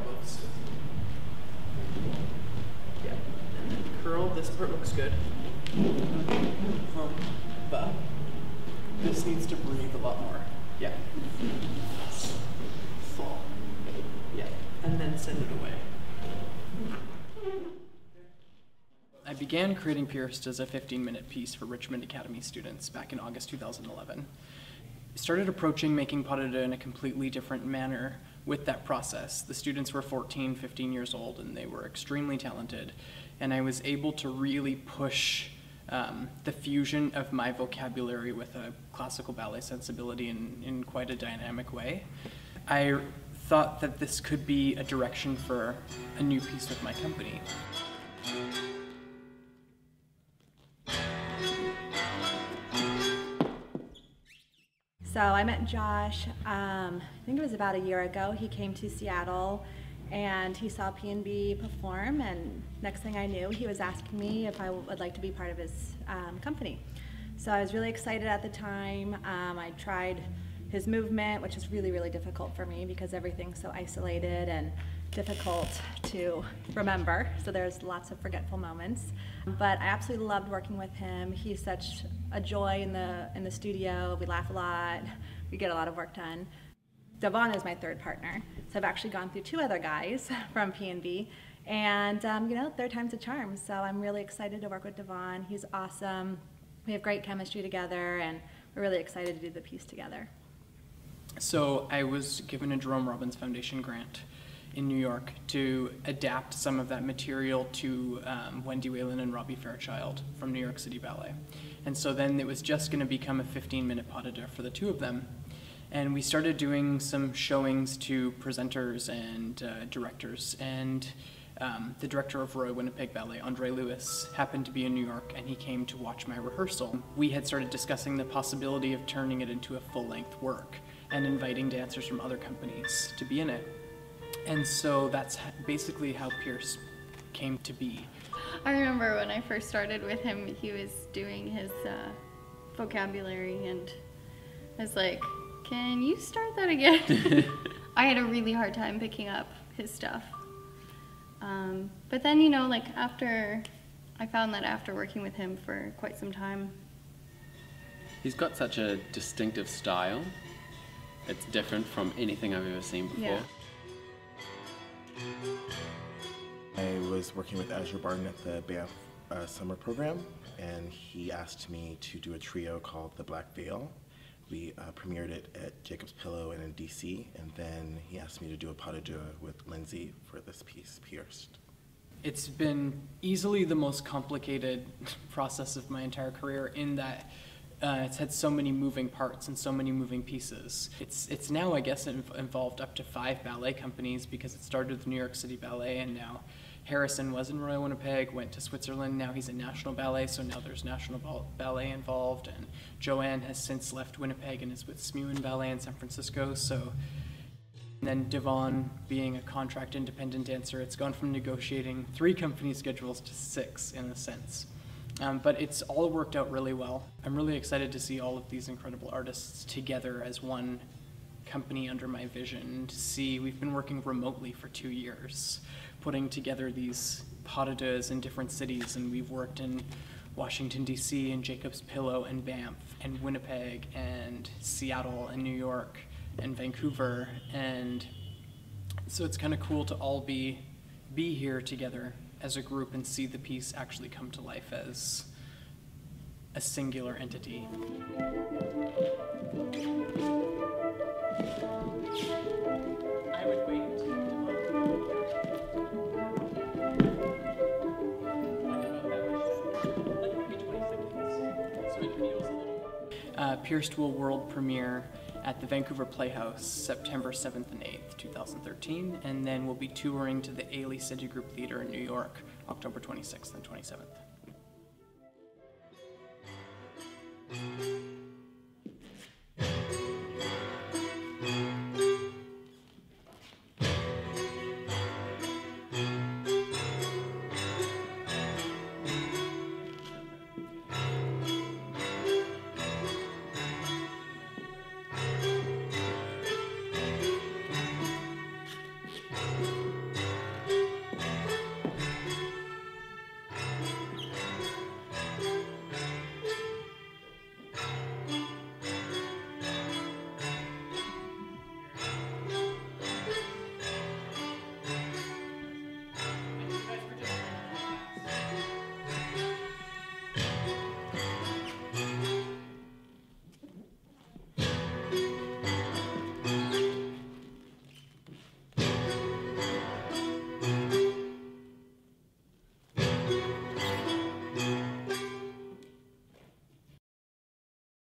elbows. Yeah, and then curl. This part looks good. But this needs to breathe a lot more. Yeah. Fall. Yeah, and then send it away. I began creating Pierced as a 15-minute piece for Richmond Academy students back in August 2011. Started approaching making pas de deux in a completely different manner with that process. The students were 14, 15 years old, and they were extremely talented. And I was able to really push the fusion of my vocabulary with a classical ballet sensibility in quite a dynamic way. I thought that this could be a direction for a new piece with my company. So I met Josh, I think it was about a year ago. He came to Seattle and he saw P&B perform, and next thing I knew, he was asking me if I would like to be part of his company. So I was really excited at the time. I tried his movement, which is really, really difficult for me because everything's so isolated and difficult to remember, so there's lots of forgetful moments. But I absolutely loved working with him. He's such a joy in the studio. We laugh a lot. We get a lot of work done. Davon is my third partner, so I've actually gone through 2 other guys from P&B, and you know, third time's a charm. So I'm really excited to work with Davon. He's awesome. We have great chemistry together, and we're really excited to do the piece together. So I was given a Jerome Robbins Foundation grant in New York to adapt some of that material to Wendy, Whelan, and Robbie Fairchild from New York City Ballet. And so then it was just going to become a 15-minute pas de deux for the 2 of them. And we started doing some showings to presenters and directors. And the director of Roy Winnipeg Ballet, Andre Lewis, happened to be in New York, and he came to watch my rehearsal. We had started discussing the possibility of turning it into a full-length work and inviting dancers from other companies to be in it. And so that's basically how Pierce came to be. I remember when I first started with him, he was doing his vocabulary, and I was like, can you start that again? I had a really hard time picking up his stuff. But then, you know, like I found that after working with him for quite some time. He's got such a distinctive style. It's different from anything I've ever seen before. Yeah. I was working with Azure Barton at the Banff summer program, and he asked me to do a trio called The Black Veil. We premiered it at Jacob's Pillow and in DC, and then he asked me to do a pas de deux with Lindsi for this piece, Pierced. It's been easily the most complicated process of my entire career in that it's had so many moving parts and so many moving pieces. It's now, I guess, involved up to 5 ballet companies because it started with New York City Ballet, and now Harrison was in Royal Winnipeg, went to Switzerland, now he's in National Ballet, so now there's National Ballet involved, and Joanne has since left Winnipeg and is with Smuin Ballet in San Francisco, so. And then Davon, being a contract independent dancer, it's gone from negotiating 3 company schedules to 6 in a sense. But it's all worked out really well. I'm really excited to see all of these incredible artists together as one company under my vision. To see, we've been working remotely for 2 years, putting together these pas de deux in different cities, and we've worked in Washington, D.C., and Jacob's Pillow, and Banff, and Winnipeg, and Seattle, and New York, and Vancouver, and so it's kind of cool to all be here together as a group and see the piece actually come to life as a singular entity. I would wait. Pierced will world premiere at the Vancouver Playhouse September 7th and 8th, 2013, and then we'll be touring to the Ailey Citigroup Theater in New York, October 26th and 27th.